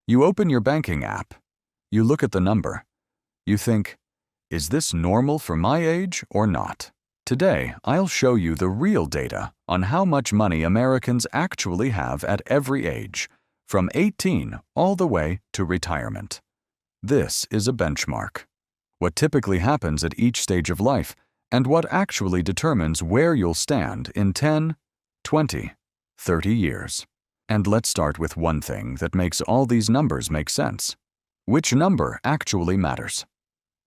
You open your banking app. You look at the number. You think, is this normal for my age or not? Today, I'll show you the real data on how much money Americans actually have at every age, from 18 all the way to retirement. This is a benchmark. What typically happens at each stage of life, and what actually determines where you'll stand in 10, 20, 30 years. And let's start with one thing that makes all these numbers make sense. Which number actually matters?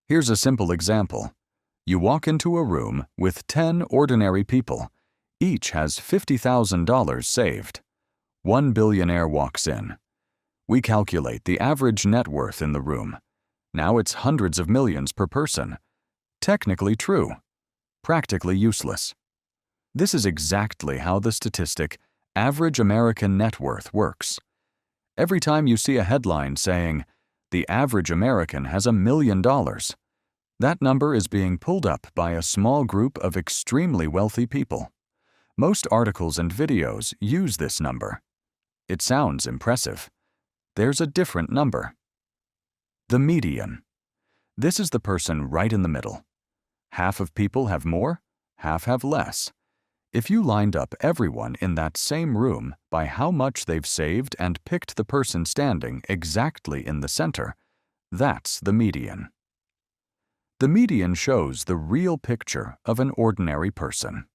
Here's a simple example. You walk into a room with 10 ordinary people. Each has $50,000 saved. One billionaire walks in. We calculate the average net worth in the room. Now it's hundreds of millions per person. Technically true, practically useless. This is exactly how the statistic average American net worth works. Every time you see a headline saying, "The average American has $1 million," that number is being pulled up by a small group of extremely wealthy people. Most articles and videos use this number. It sounds impressive. There's a different number. The median. This is the person right in the middle. Half of people have more, half have less. If you lined up everyone in that same room by how much they've saved and picked the person standing exactly in the center, that's the median. The median shows the real picture of an ordinary person.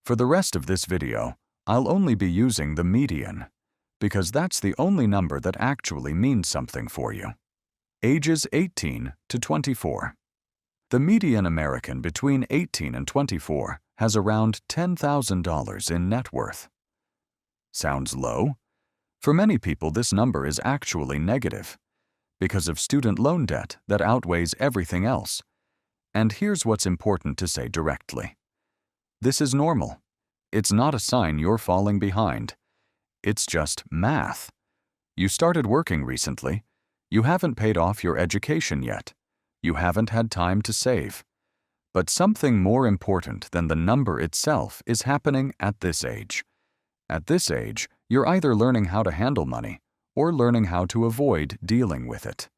For the rest of this video, I'll only be using the median, because that's the only number that actually means something for you. Ages 18 to 24. The median American between 18 and 24 has around $10,000 in net worth. Sounds low? For many people, this number is actually negative because of student loan debt that outweighs everything else. And here's what's important to say directly. This is normal. It's not a sign you're falling behind. It's just math. You started working recently. You haven't paid off your education yet. You haven't had time to save. But something more important than the number itself is happening at this age. At this age, you're either learning how to handle money or learning how to avoid dealing with it.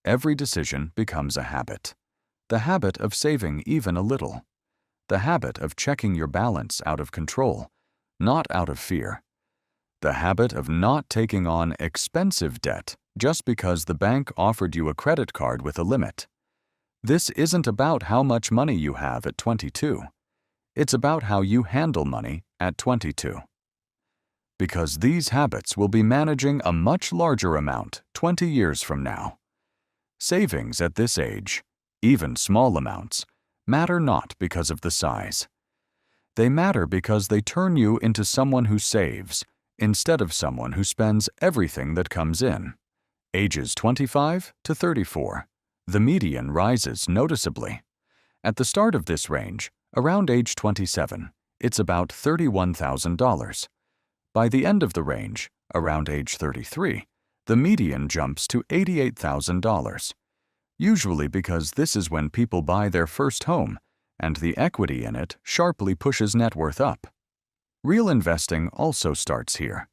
Every decision becomes a habit. The habit of saving even a little. The habit of checking your balance out of control, not out of fear. The habit of not taking on expensive debt just because the bank offered you a credit card with a limit. This isn't about how much money you have at 22. It's about how you handle money at 22. Because these habits will be managing a much larger amount 20 years from now. Savings at this age, even small amounts, matter not because of the size. They matter because they turn you into someone who saves instead of someone who spends everything that comes in. Ages 25 to 34. The median rises noticeably. At the start of this range, around age 27, it's about $31,000. By the end of the range, around age 33, the median jumps to $88,000. Usually because this is when people buy their first home, and the equity in it sharply pushes net worth up. Real investing also starts here.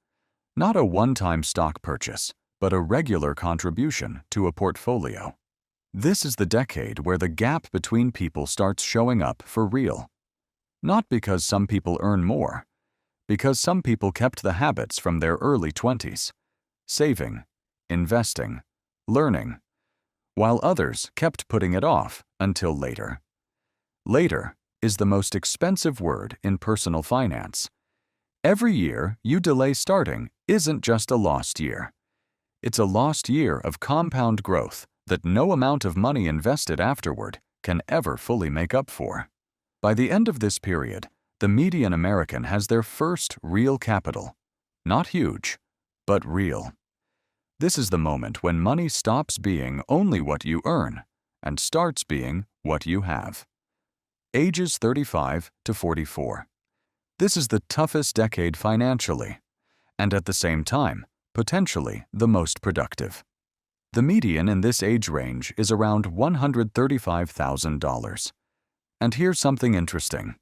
Not a one-time stock purchase, but a regular contribution to a portfolio. This is the decade where the gap between people starts showing up for real. Not because some people earn more, because some people kept the habits from their early 20s, saving, investing, learning, while others kept putting it off until later. Later is the most expensive word in personal finance. Every year you delay starting isn't just a lost year. It's a lost year of compound growth that no amount of money invested afterward can ever fully make up for. By the end of this period, the median American has their first real capital. Not huge, but real. This is the moment when money stops being only what you earn and starts being what you have. Ages 35 to 44. This is the toughest decade financially, and at the same time, potentially the most productive. The median in this age range is around $135,000. And here's something interesting.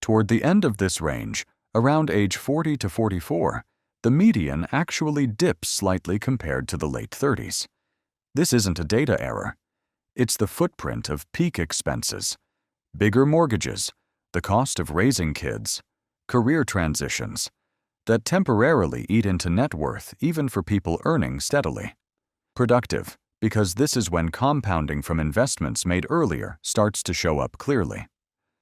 Toward the end of this range, around age 40 to 44, the median actually dips slightly compared to the late 30s. This isn't a data error. It's the footprint of peak expenses, bigger mortgages, the cost of raising kids, career transitions, that temporarily eat into net worth even for people earning steadily. Productive, because this is when compounding from investments made earlier starts to show up clearly.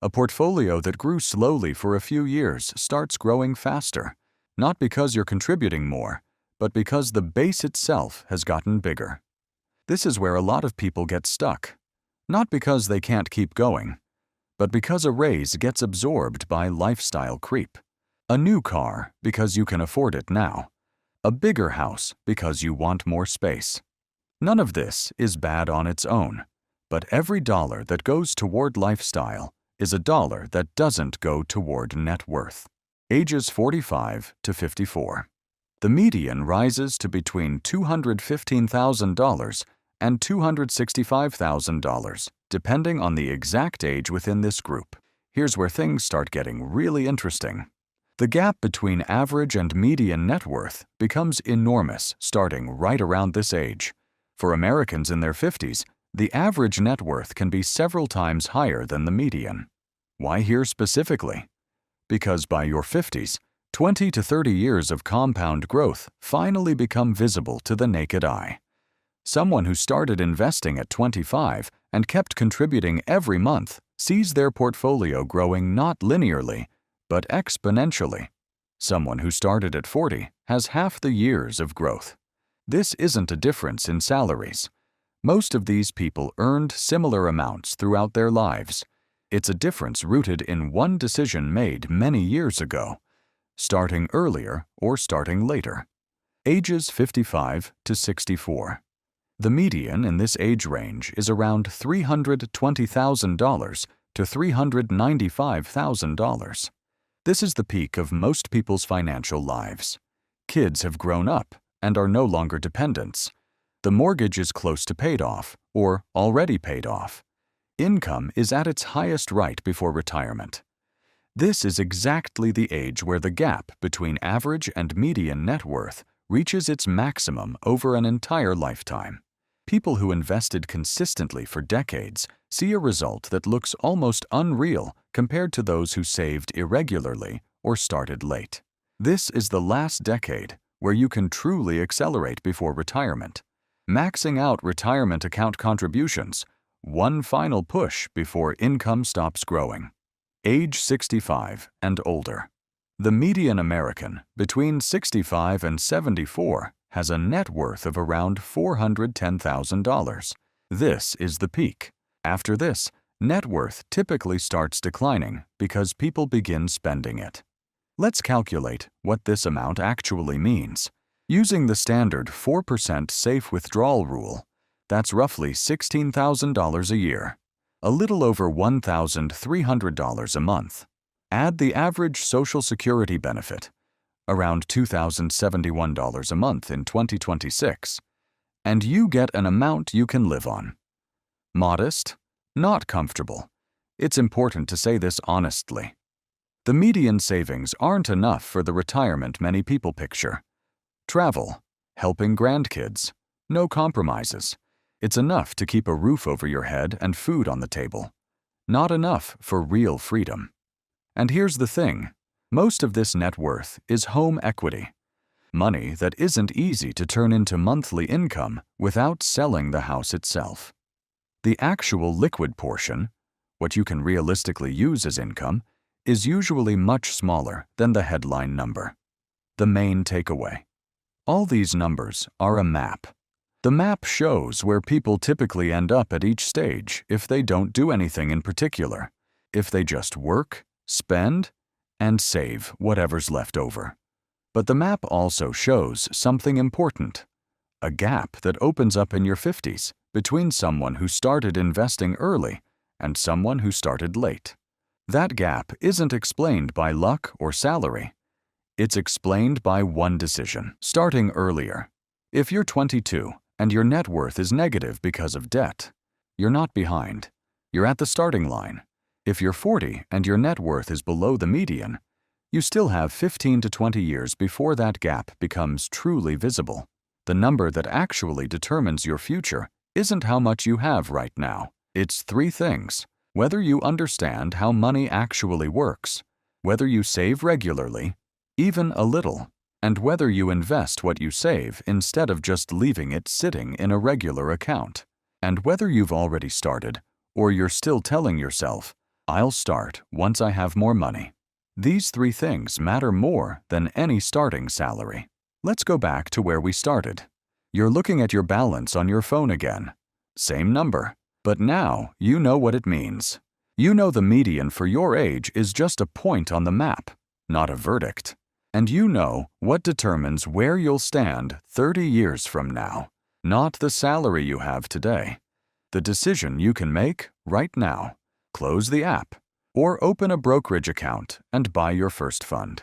A portfolio that grew slowly for a few years starts growing faster, not because you're contributing more, but because the base itself has gotten bigger. This is where a lot of people get stuck, not because they can't keep going, but because a raise gets absorbed by lifestyle creep. A new car because you can afford it now. A bigger house because you want more space. None of this is bad on its own, but every dollar that goes toward lifestyle is a dollar that doesn't go toward net worth. Ages 45 to 54. The median rises to between $215,000 and $265,000, depending on the exact age within this group. Here's where things start getting really interesting. The gap between average and median net worth becomes enormous starting right around this age. For Americans in their 50s, the average net worth can be several times higher than the median. Why here specifically? Because by your 50s, 20 to 30 years of compound growth finally become visible to the naked eye. Someone who started investing at 25 and kept contributing every month sees their portfolio growing not linearly, but exponentially. Someone who started at 40 has half the years of growth. This isn't a difference in salaries. Most of these people earned similar amounts throughout their lives. It's a difference rooted in one decision made many years ago, starting earlier or starting later. Ages 55 to 64. The median in this age range is around $320,000 to $395,000. This is the peak of most people's financial lives. Kids have grown up and are no longer dependents. The mortgage is close to paid off or already paid off. Income is at its highest right before retirement. This is exactly the age where the gap between average and median net worth reaches its maximum over an entire lifetime. People who invested consistently for decades see a result that looks almost unreal compared to those who saved irregularly or started late. This is the last decade where you can truly accelerate before retirement. Maxing out retirement account contributions, one final push before income stops growing. Age 65 and older. The median American between 65 and 74 has a net worth of around $410,000. This is the peak. After this, net worth typically starts declining because people begin spending it. Let's calculate what this amount actually means. Using the standard 4% safe withdrawal rule, that's roughly $16,000 a year, a little over $1,300 a month. Add the average Social Security benefit, around $2,071 a month in 2026, and you get an amount you can live on. Modest? Not comfortable. It's important to say this honestly. The median savings aren't enough for the retirement many people picture. Travel, helping grandkids, no compromises. It's enough to keep a roof over your head and food on the table. Not enough for real freedom. And here's the thing. Most of this net worth is home equity, money that isn't easy to turn into monthly income without selling the house itself. The actual liquid portion, what you can realistically use as income, is usually much smaller than the headline number. The main takeaway. All these numbers are a map. The map shows where people typically end up at each stage if they don't do anything in particular, if they just work, spend, and save whatever's left over. But the map also shows something important, a gap that opens up in your 50s between someone who started investing early and someone who started late. That gap isn't explained by luck or salary. It's explained by one decision, starting earlier. If you're 22 and your net worth is negative because of debt, you're not behind. You're at the starting line. If you're 40 and your net worth is below the median, You still have 15 to 20 years before that gap becomes truly visible. The number that actually determines your future isn't how much you have right now. It's three things: whether you understand how money actually works, whether you save regularly, even a little, and whether you invest what you save instead of just leaving it sitting in a regular account, and whether you've already started or you're still telling yourself, "I'll start once I have more money." These three things matter more than any starting salary. Let's go back to where we started. You're looking at your balance on your phone again. Same number, but now you know what it means. You know the median for your age is just a point on the map, not a verdict. And you know what determines where you'll stand 30 years from now, not the salary you have today. The decision you can make right now: close the app or open a brokerage account and buy your first fund.